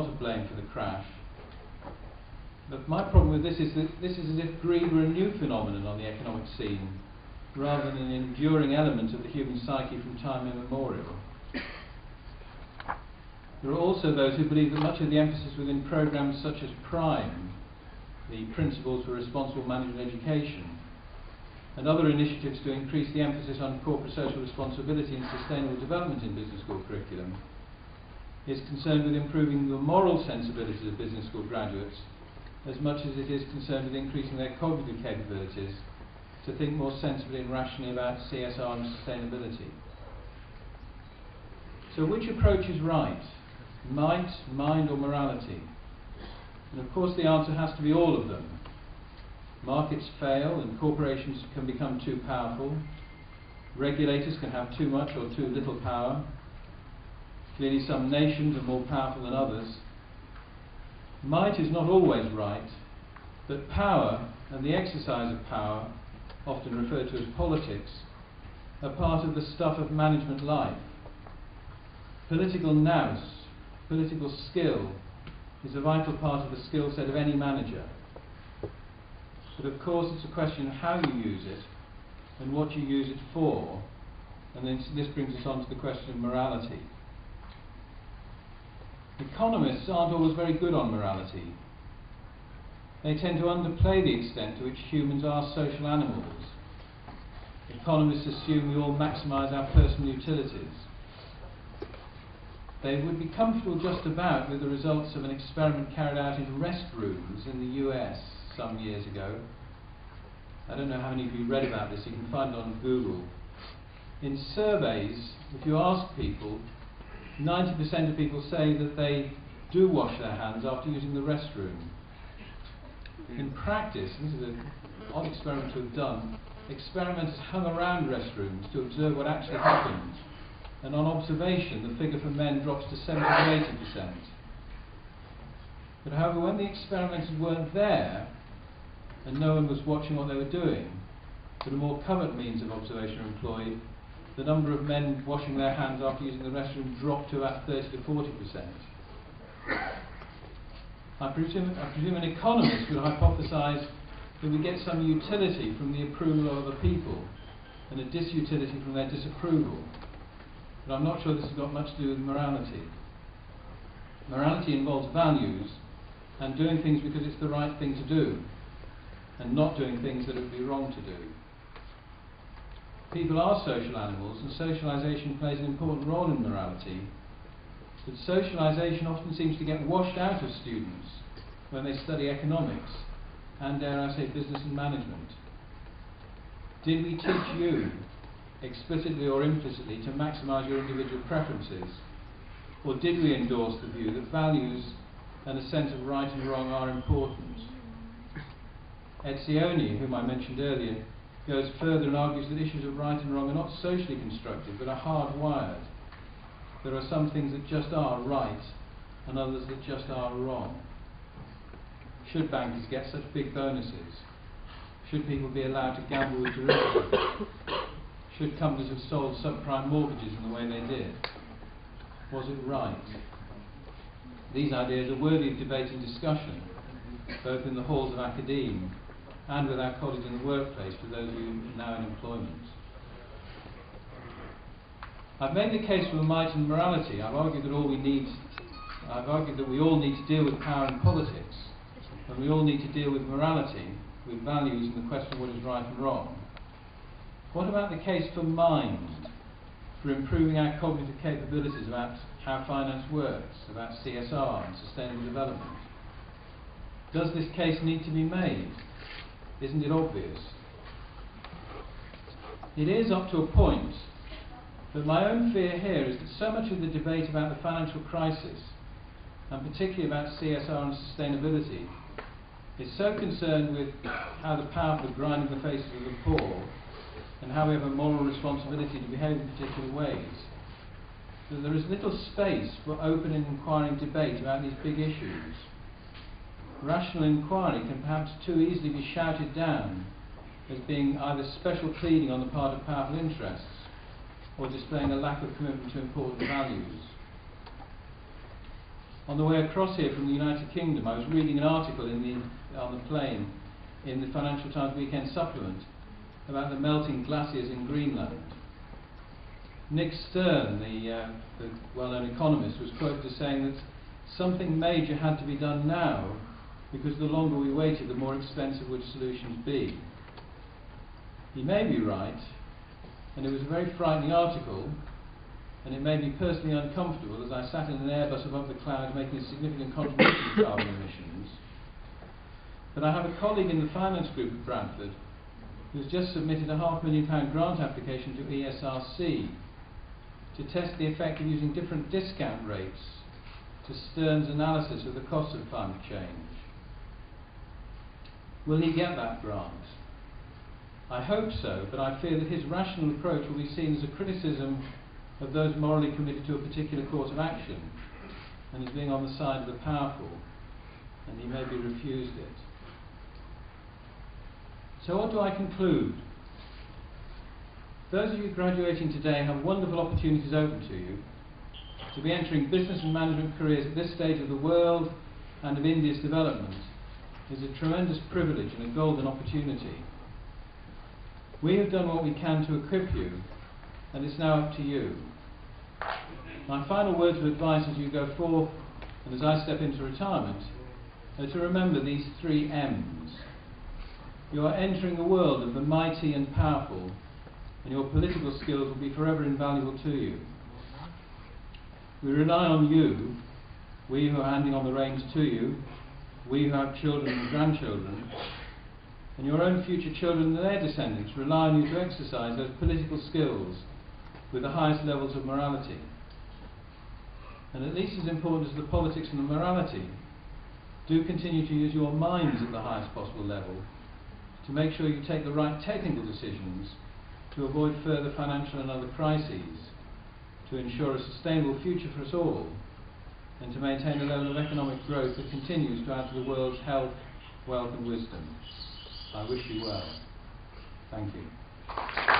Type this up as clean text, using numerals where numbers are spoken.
lot of blame for the crash. But my problem with this is that this is as if greed were a new phenomenon on the economic scene, rather than an enduring element of the human psyche from time immemorial. There are also those who believe that much of the emphasis within programs such as PRIME, the Principles for Responsible Management Education, and other initiatives to increase the emphasis on corporate social responsibility and sustainable development in business school curriculum, is concerned with improving the moral sensibilities of business school graduates as much as it is concerned with increasing their cognitive capabilities to think more sensibly and rationally about CSR and sustainability. So which approach is right? Might, mind or morality? And of course the answer has to be all of them. Markets fail and corporations can become too powerful. Regulators can have too much or too little power. Clearly some nations are more powerful than others. Might is not always right, but power and the exercise of power, often referred to as politics, are part of the stuff of management life. Political nous, political skill, is a vital part of the skill set of any manager. But of course it's a question of how you use it and what you use it for, and then this brings us on to the question of morality. Economists aren't always very good on morality. They tend to underplay the extent to which humans are social animals. Economists assume we all maximise our personal utilities. They would be comfortable just about with the results of an experiment carried out in restrooms in the US some years ago. I don't know how many of you read about this, you can find it on Google. In surveys, if you ask people, 90% of people say that they do wash their hands after using the restroom. In practice, this is an odd experiment to have done, experimenters hung around restrooms to observe what actually happened. And on observation, the figure for men drops to 70 to 80%. But however, when the experimenters weren't there, and no one was watching what they were doing, but a more covert means of observation are employed, the number of men washing their hands after using the restroom dropped to about 30 to 40%. I presume an economist would hypothesize that we get some utility from the approval of other people and a disutility from their disapproval. But I'm not sure this has got much to do with morality. Morality involves values and doing things because it's the right thing to do, and not doing things that it would be wrong to do. People are social animals, and socialisation plays an important role in morality, but socialisation often seems to get washed out of students when they study economics and, dare I say, business and management. Did we teach you, explicitly or implicitly, to maximise your individual preferences, or did we endorse the view that values and a sense of right and wrong are important? Etzioni, whom I mentioned earlier, goes further and argues that issues of right and wrong are not socially constructed but are hardwired. There are some things that just are right and others that just are wrong. Should bankers get such big bonuses? Should people be allowed to gamble with derivatives? Should companies have sold subprime mortgages in the way they did? Was it right? These ideas are worthy of debate and discussion, both in the halls of academia and with our colleagues in the workplace, for those who are now in employment. I've made the case for might and morality. I've argued that we all need to deal with power and politics, and we all need to deal with morality, with values and the question of what is right and wrong. What about the case for mind, for improving our cognitive capabilities about how finance works, about CSR and sustainable development? Does this case need to be made? Isn't it obvious? It is up to a point, but my own fear here is that so much of the debate about the financial crisis, and particularly about CSR and sustainability, is so concerned with how the powerful are grinding the faces of the poor, and how we have a moral responsibility to behave in particular ways, that there is little space for open and inquiring debate about these big issues. Rational inquiry can perhaps too easily be shouted down as being either special pleading on the part of powerful interests or displaying a lack of commitment to important values. On the way across here from the United Kingdom, I was reading an article on the plane in the Financial Times Weekend Supplement about the melting glaciers in Greenland. Nick Stern, the well-known economist, was quoted as saying that something major had to be done now, because the longer we waited, the more expensive would solutions be. He may be right, and it was a very frightening article, and it made me personally uncomfortable as I sat in an Airbus above the clouds making a significant contribution to carbon emissions. But I have a colleague in the finance group at Bradford who has just submitted a £500,000 grant application to ESRC to test the effect of using different discount rates to Stern's analysis of the cost of climate change. Will he get that grant? I hope so, but I fear that his rational approach will be seen as a criticism of those morally committed to a particular course of action and as being on the side of the powerful, and he may be refused it. So what do I conclude? Those of you graduating today have wonderful opportunities open to you. To be entering business and management careers at this stage of the world and of India's development is a tremendous privilege and a golden opportunity. We have done what we can to equip you, and it's now up to you. My final words of advice as you go forth and as I step into retirement are to remember these 3 M's. You are entering the world of the mighty and powerful, and your political skills will be forever invaluable to you. We rely on you, we who are handing on the reins to you, we who have children and grandchildren, and your own future children and their descendants rely on you to exercise those political skills with the highest levels of morality. And at least as important as the politics and the morality, do continue to use your minds at the highest possible level to make sure you take the right technical decisions to avoid further financial and other crises, to ensure a sustainable future for us all, and to maintain a level of economic growth that continues to add to the world's health, wealth and wisdom. I wish you well. Thank you.